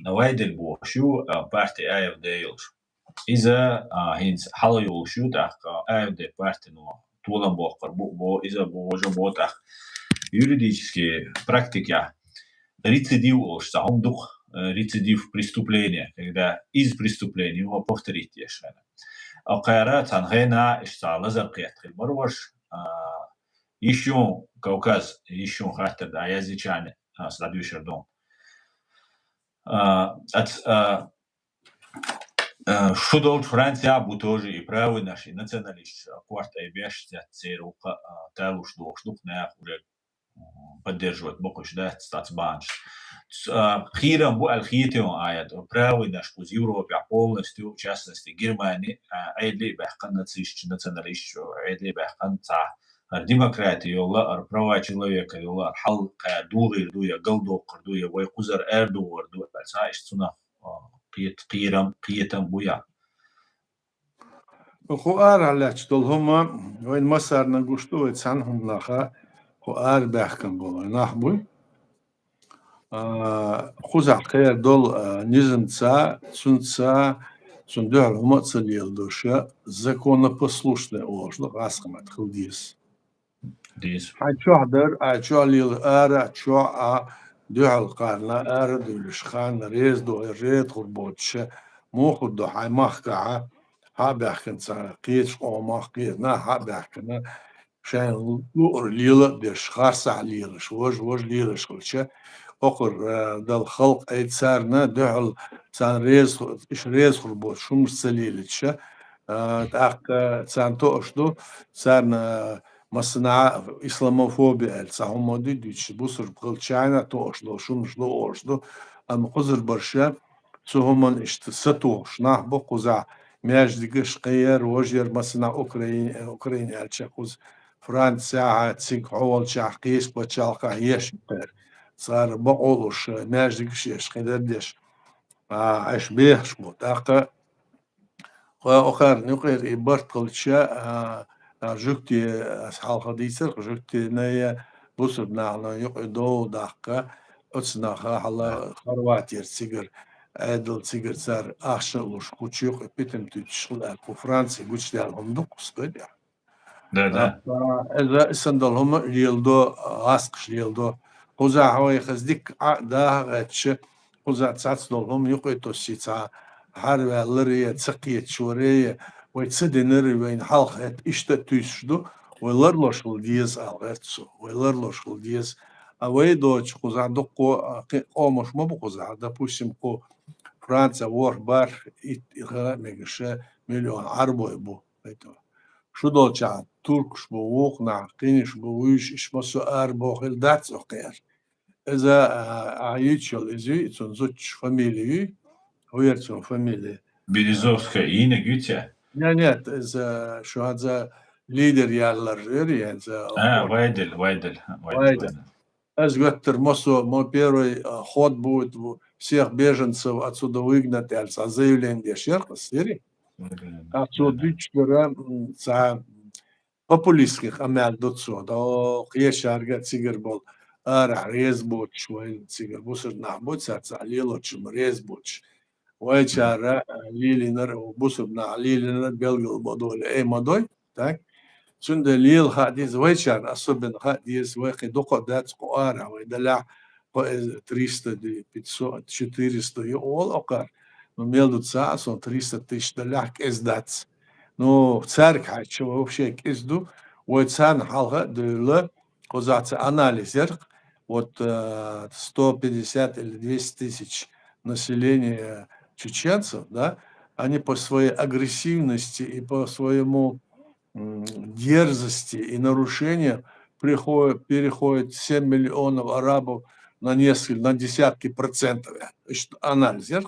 نوايد البوشو بارتي آيف ديلش إذا هنس حلو يوشو تأخ آيف دي بارتي نو طولا بوقر بو إذا بوجو بوتأخ юридические практики рецидив ош сам дух рецидив преступления когда из преступления его повторить ешана أقارات عن غينا اشتعل زرقية المروش يشون كوكاز يشون خاطر دعيازي كان سلاديو شردون شدول فرنسا بوتوجي يبراوي ناشي националист кварт айбеш церука талуш дух на уже поддерживать бокуш да статсбанч خيرا بو الخيتيون آيات براوي ناش بوز Европе полностью в частности Германии айдли бахкан националист айдли бахкан та демократия يلا права человека يلا حل دوغير دويا قلدوقر دويا ويقزر اردوغر دويا سايش تسنا قيتم بويا خوار على تشتول هما وين مصر نقشتو يتسانهم نخا خوار بحكم بو نحبوي خزع خير دول نизм ца цунца цундур هما целил душа законопослушный ожло расхмат худис ديس حدر أشعليل أشعة دعال قارنا أردولش خان ريز دو ريد خربوتش موخد دو حي مخكعة هابحكن قيتش أو مخكينا هابحكنا شان لور ليلة ديش خارسع ليلش وج ليلش خلشة أخر دل خلق أي تسارنا دعال تسان ريز خربوت شمش سليلتش تاق تسان توشدو تسارنا مصنع إسلاموفوبيا الصهم دي ديش بوسر بقلشانا توشلو شمشلو أوشلو أم قزر برشا سهمن اشتسطوش نحبو قزع مياجدقش قير وجير مصنع أوكرين الشاقوز فرنسا تسيق عوال شاقيس بچالقا يشقر صار بقولوش مياجدقش يشقدر ديش عش بيهش بوتاقا وآخر نقير إبارت قلشا جوكتي أصحاب خديسر جوكتي نايا بوسر نعنا يقعدوا دقة أتصنعها على خرواتير سيجر عدل سيجر صار أخشلوش كوتشيق بيتم تشغل أكو فرنسي قلت لهم دقص كده ده إذا سندلهم يلدو عسقش يلدو قزع هواي خزدك ده غتش قزع تسعدلهم يقعدوا سيتا حرب اللرية تسقية شورية ويتصدنر وين حلقة اشتتوشدو ويلرلوش الديز الغتسو ويلرلوش الديز اويدوش قزع دقو قومش ما بقزع допустим قو فرنسا وور بار ميغشا مليون عربو يبو شو دوچا تركش بو وقنا قينش بو ويش اشمسو اربو خيل داتس اوقير اذا عيتشل ازي تنزوش فاميلي ويرتسو فاميلي Березовская Инна Гютя. Нет, شو هذا ليدر يالر يعني Вайдель. Аз гаттер мо первый ход будет всех беженцев отсюда выгнать, заявление шерха, сери. Отсюда за популистских амел доцо, да қиешарга цигер бол ара резбоч, вай цигер бусыр нахбоч, саца лилочым резбоч. Вай чара лилинер бусыр на лилинер белгил бодоле модой, так? Сунда лил хадис вай чара, особенно хадис вай хидоко дат қоара, вай даля 300, 500, 400 и ол окар. Но между цасом 300 тысяч даляк эздats. Ну, царь хочу вообще кизду, вот сан халга дыла, козаца анализер, вот 150 или 200 тысяч населения чеченцев, да, они по своей агрессивности и по своему дерзости и нарушениям переходят 7 миллионов арабов на десятки процентов. Анализер,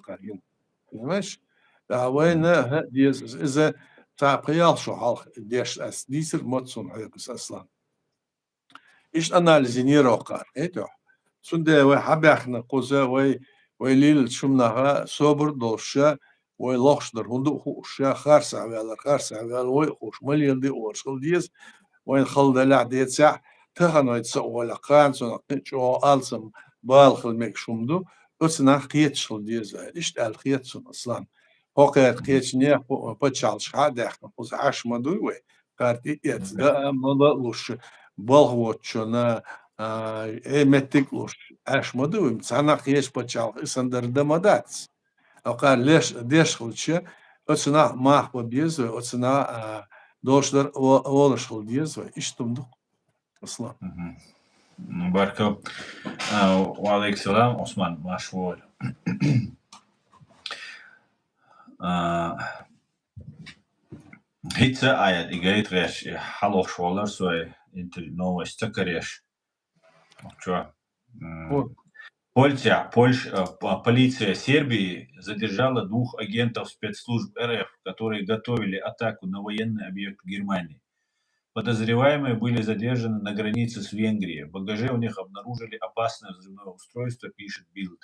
понимаешь? А война из-за تعقيال شو حال ديش أس ديسر ماتسون عيقس أصلا إيش أناليزي نيروقار إيتو سنده وي حبيخنا قوزا ويليل شمناها صبر دوشا ويلوخشدر هندو خوشا خارسع ويال وي خوش مليون دي ورشل ديز وين خلد لا ديت ساع تخنو يتسوى لقان سنة شو ألسم بالخل ميك شمدو أسنا خيتشل ديز إيش الخيتشل أصلا Hokker keçniye paçalş hadekna uz aşmadı ve karti etda moda luş balhvotçuna emettik luş aşmadı ve sana keç paçal isandırda modat. Hokker leş deşhulçı otsuna mahbo diz ve otsuna doşlar oluşul diz ve iştumdu aslan. Barka ve aleykümselam Osman maşvol. Hitsa ayat igayt resh haloch шволар свой новость кореш. Что? Полиция Сербии задержала 2 агентов спецслужб РФ, которые готовили атаку на военный объект Германии. Подозреваемые были задержаны на границе с Венгрией. В багаже у них обнаружили опасное взрывное устройство, пишет Bild.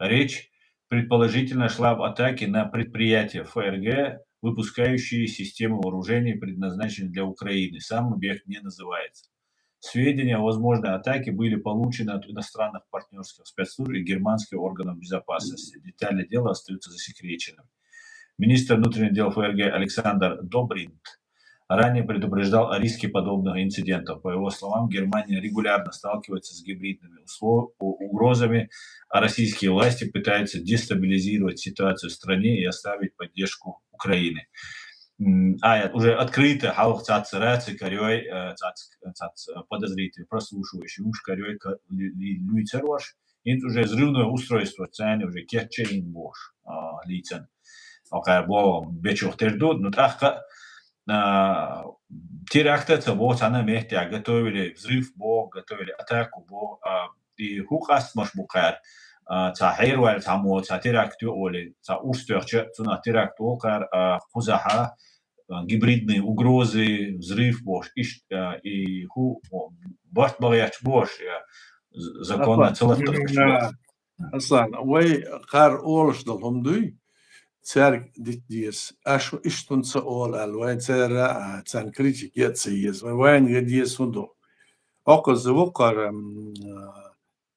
Речь предположительно шла об атаке на предприятие ФРГ, выпускающие системы вооружений, предназначенные для Украины. Сам объект не называется. Сведения о возможной атаке были получены от иностранных партнерских спецслужб и германских органов безопасности. Детали дела остаются засекреченными. Министр внутренних дел ФРГ Александр Добринт ранее предупреждал о риске подобных инцидентов. По его словам, Германия регулярно сталкивается с гибридными угрозами, а российские власти пытаются дестабилизировать ситуацию в стране и оставить поддержку Украины. Уже открыто халық цацыраци корей подозрительный прослушивающий уж корей люйцерваш. И уже взрывное устройство цены уже керчейн бош лицен. Окей, бо бечох тердут, но так теракты бо цана мехтя готовили взрыв бо готовили атаку бо и хукас маш букар цахир вал тамо цатиракту оли ца устёрче цуна теракту окар хузаха гибридные угрозы взрыв бош и ху башт багяч бош законно целостно Аслан вай қар олш долхом дуй царь диес ашу иштунца ол алвай цара цан критик яциес вай диес фундо оказывокар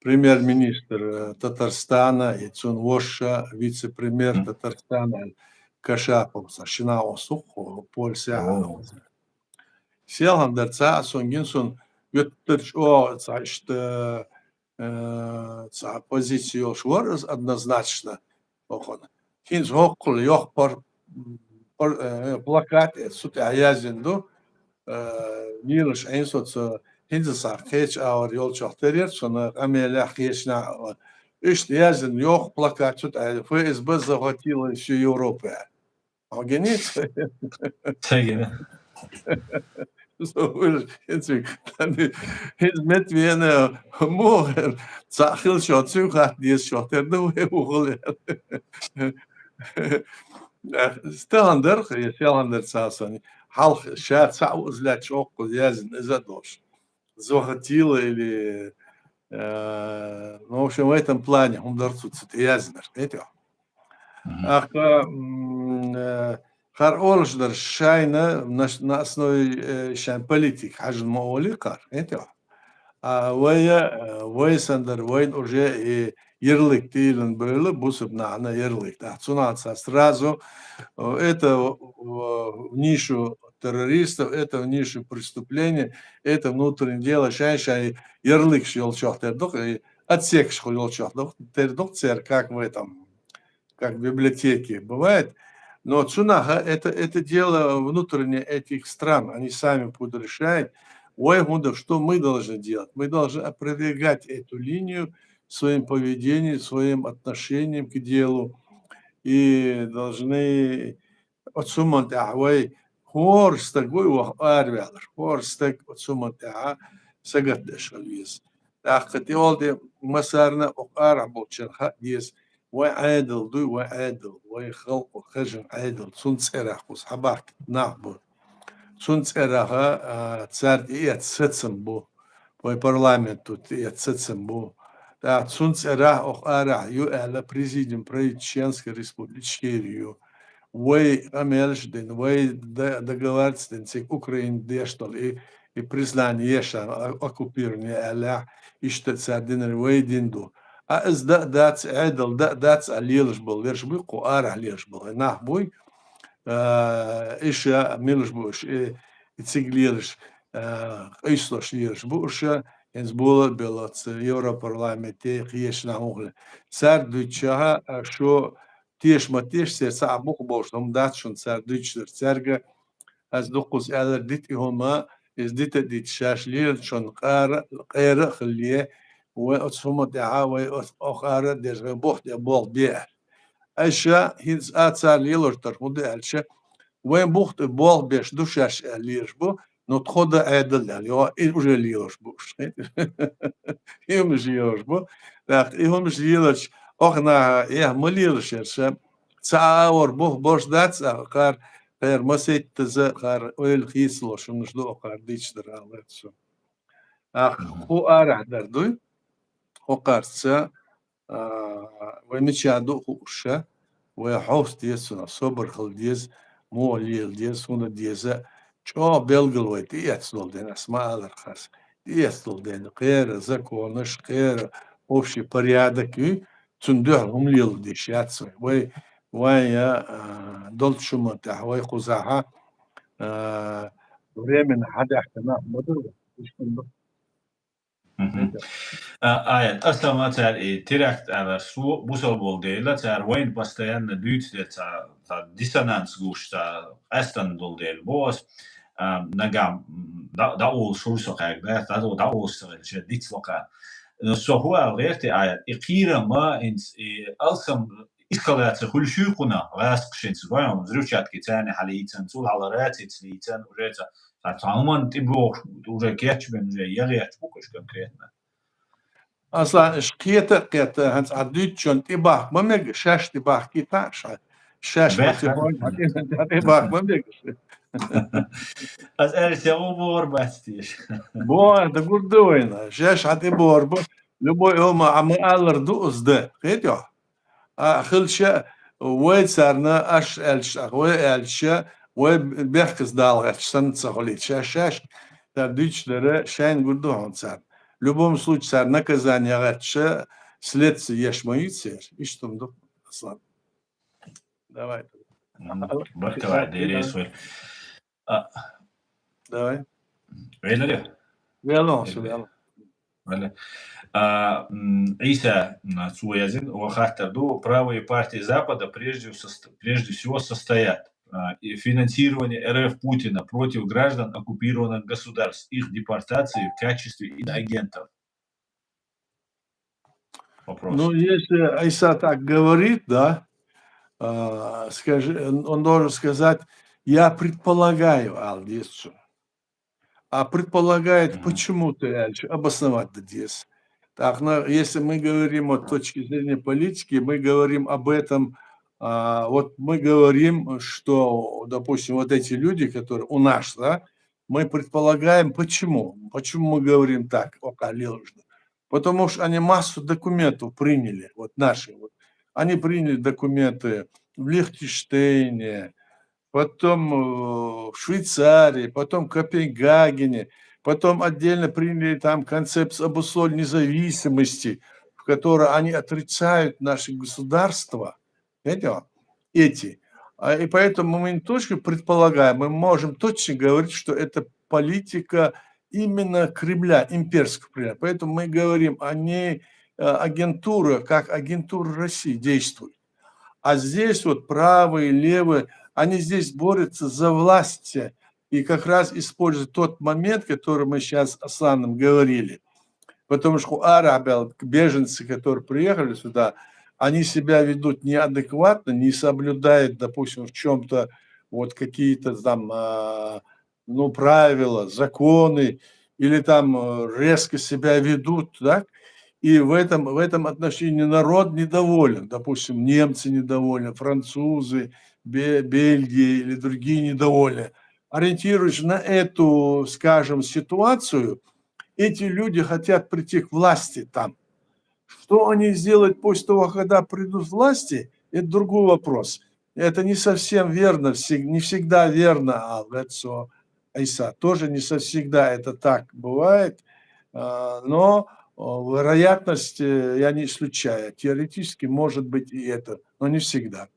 премьер-министр Татарстана и цун воша вице-премьер Татарстана Кашапов сашина осухо полься сел дерца сонгинсон геттерч о цашт позицию шворс однозначно охона Хинз хокл йох плакат сут аязинду нилш einsots hinzasar geç ağır yol çokterier sonra amele geçna işte yazın yok plakat sut FSB захватила всю Европу. А генец hizmet viyene muğer sahil şotsu kat diye şoterde ve uğul Стеландер сасани халк шат саузля чокку язин изадош захватила или ну, в общем, в этом плане он дарцут язинер, это. قار أولشدر شاينا на основе شان политик حجم مولي قار это ويا سندر وين уже ярлык тилен было бусып на ярлык да цунаться сразу это в нишу террористов, это в нишу преступления, это внутреннее дело шай ярлык щелчок тердук и отсек щелчок тердук цер как в этом, как в библиотеке бывает. Но цунаха это дело внутреннее этих стран, они сами будут решать. Ой, что мы должны делать? Мы должны опровергать эту линию своим поведением, своим отношением к делу и должны отсуман тахвай хорстак гой вах арвялар хорстак отсуман таха сагат дешалвиз тахти олде масарна оqara болчарха диес وای عادل دوی وای عادل وای خلق خجن عادل سنصرخ وصحبك نعبد سنصرخ царь يتسسم بو وای парламент тут يتسسم بو да سنصرخ оqara ю ala президент Чеченской республики way амелш ден way договариваться ден сек Украин дештал и признание еша оккупирование аля иште цардинер way динду از دات عدل دات عليلش بول ليش بو قار عليش بول نح بوي ايش ميلش بوش اتسيغليلش ايشلش ليش بوش انز بول بلات يورو парламенте خيشنا огле سردوچها شو تيش ما تيش ساعة بوق بوش هم داتشون سردوچلر سرگه از دو قوس الر ديت هما از ديت ديت شاش ليل شون قار خليه وأتصهم دعاوى أخرى دير بوح دي بول بيع أشياء هيز أتصار ليلورتر مودي ألشة وين بوخت بول بيش دوشاش ليرش بو نتخد عدل يعني هو إيه ليرش بوش إيه مش ليرش بو لكن إيه مش ليرش أخنا إيه مليرش يرشة تعاور بوه بوش داتس قار غير مسيت تزا قار ويل خيسلو شو مش دو قار ديش در الله تسو خو أرح دردوي وقارتسا ومشادو خوشة وحوس ديسنا صبر خل ديز مو ليل ديز هنا ديزا شو بلغل ويتي يتصل دين اسماء الرخاص يتصل دين غير زكونش غير وفشي بريادك تندهم ليل ديش يتصل ويا دولت شو متاح وي قزاها وريمن حدا احتمال مدر Аят, основа царь теракт бусол бол дейла царь войн постоянно дүйцле диссонанс гуш астан дол дейл бос нагам да ол шурсо как да ол срел дицлока so huwa rechte aят ikira ma ins alsam эскалация хулшуйкуна расқшинс ваям взрывчатки цаны халицан цул халарат ицлицан уже таман тибо уже кетчбен уже ягяч букаш конкретно أصلا قيتا هنس عديد شون تباح ما ميجي شاش تباح كيتا شاش ما تباح تباح ما ميجي از ارسیابو بور باستیش بو ده قردوينا شاش عدي بوربو لبو يوم عم ألر دوز ده قيتو خلشة ويد سارنا أش ألش ويد ألشة ويد بيحكس دالغش سنت سخوليت شاش ترديش دره شاين قردوهن سار В любом случае, царь наказание ратша, следствие яшмаицер, и что он думает, Аслан. Давай. Бахтавай, дересвер. Давай. Вейлали? Вейлон, все вейлон. Вейлон. Иса Цуязин, Вахахтарду, правые партии Запада прежде всего состоят и финансирование РФ Путина против граждан оккупированных государств, их депортации в качестве иноагентов. Вопрос. Ну, если Айса так говорит, да, он должен сказать, я предполагаю, Алдису. А предполагает, почему ты, Альч, обосновать здесь. Так, если мы говорим от точки зрения политики, мы говорим об этом. Вот мы говорим, что, допустим, вот эти люди, которые у нас, да, мы предполагаем, почему мы говорим так, потому что они массу документов приняли, вот наши, вот, они приняли документы в Лихтенштейне, потом в Швейцарии, потом в Копенгагене, потом отдельно приняли там концепцию обусловленной независимости, в которой они отрицают наши государства, понимаете, эти. И поэтому мы не точно предполагаем, мы можем точно говорить, что это политика именно Кремля, имперского Кремля. Поэтому мы говорим о ней агентура, как агентура России действует. А здесь вот правые, левые, они здесь борются за власть и как раз используют тот момент, который мы сейчас с Асланом говорили. Потому что арабы, беженцы, которые приехали сюда, они себя ведут неадекватно, не соблюдают, допустим, в чем-то вот какие-то там, правила, законы, или там резко себя ведут, да? И в этом отношении народ недоволен. Допустим, немцы недовольны, французы, Бельгия или другие недовольны. Ориентируясь на эту, скажем, ситуацию, эти люди хотят прийти к власти там. Что они сделают после того, когда придут к власти, это другой вопрос. Это не совсем верно, не всегда верно, Айса. Тоже не всегда это так бывает, но вероятность я не исключаю. Теоретически может быть и это, но не всегда.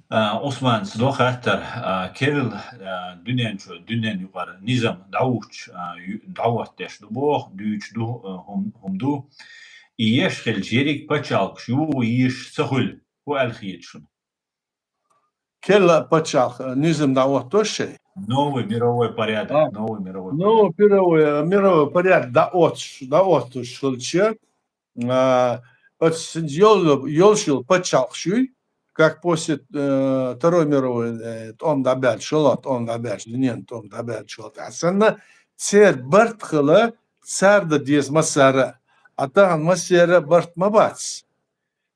Osman, sido xatar keril dünyan yuqarı nizam davat deşdu bo düçdu humdu iyeşxel jerik pachalq yu iyeş sahul hu alxiyet şun. Кела пачалх, низм дават то шей. Новый мировой порядок, новый мировой порядок. Новый мировой порядок даот шулче. Йолшил пачалхшуй, как после Второй мировой он добавил шелот, он добавил, нет, он добавил шелот. Aslında цер бартхала царда диез масара, а там масара бартма бац.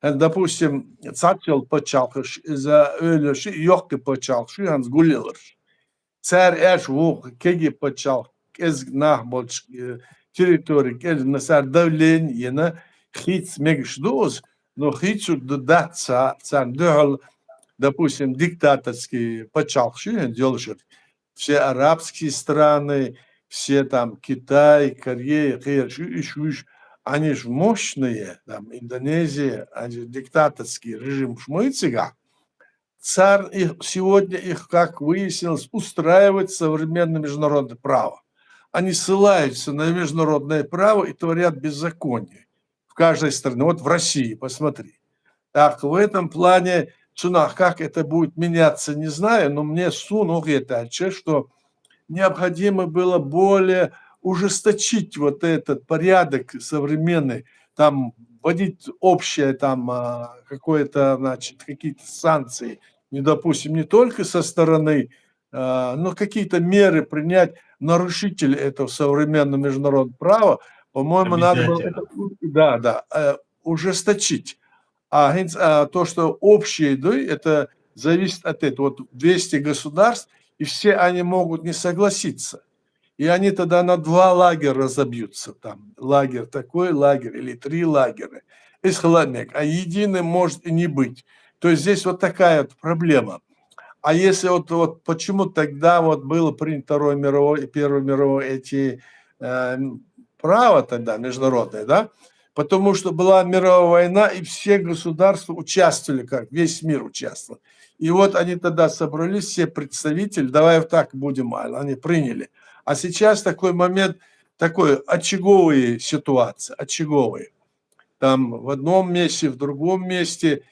Допустим, царчел пачалхш за öyle yok ki пачалхшуй, han gulilır. Царь эш вух кеги пачалх, ez нахболч территории, ez насар давление, хиц мегшдоз, но хицу даться, царь дохал, допустим, диктаторские пачалхши, делают все арабские страны, все там Китай, Корея, они же мощные, там Индонезия, они диктаторский режим шмыцега. Царь сегодня их, как выяснилось, устраивает современное международное право. Они ссылаются на международное право и творят беззаконие в каждой стране. Вот в России, посмотри. Так, в этом плане, как это будет меняться, не знаю, но мне что необходимо было более ужесточить вот этот порядок современный, там вводить общее там какое-то, значит, какие-то санкции, допустим, не только со стороны, но какие-то меры принять нарушителей этого современного международного права, по-моему, надо было ужесточить. А то, что общее, да, это зависит от этого. Вот 200 государств, и все они могут не согласиться. И они тогда на 2 лагеря разобьются. Там лагерь такой, лагерь или 3 лагеря. А единым может и не быть. То есть здесь вот такая вот проблема. А если вот почему тогда вот было принято Второй мировой и Первый мировой эти право тогда международное, да? Потому что была мировая война, и все государства участвовали, как весь мир участвовал. И вот они тогда собрались, все представители, давай вот так будем, они приняли. А сейчас такой момент, такой очаговые ситуации, очаговые. Там в одном месте, в другом месте,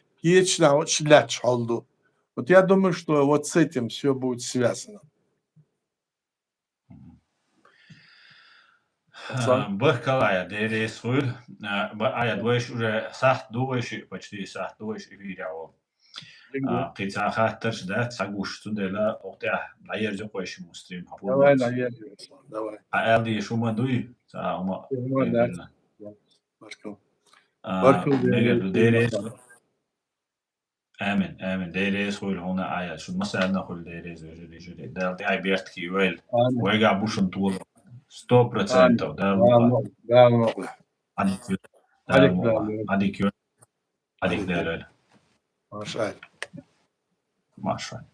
вот я думаю, что вот с этим все будет связано. Бахкалая, дерес хуй, двоешь уже почти двоешь и видео. Қица хаттарш да цагуш тудела оқтя наерже қойши мустрим. Давай наерже, давай. Алди шумадуй, ума. Баркал. Дерес. Амин. Дерес хуй هنا ая. Шун масална хуй дерес жуди. Далди ай берт ки уэл. Уэга бушун тул. 100%, да. Адик. Marshall. Маша.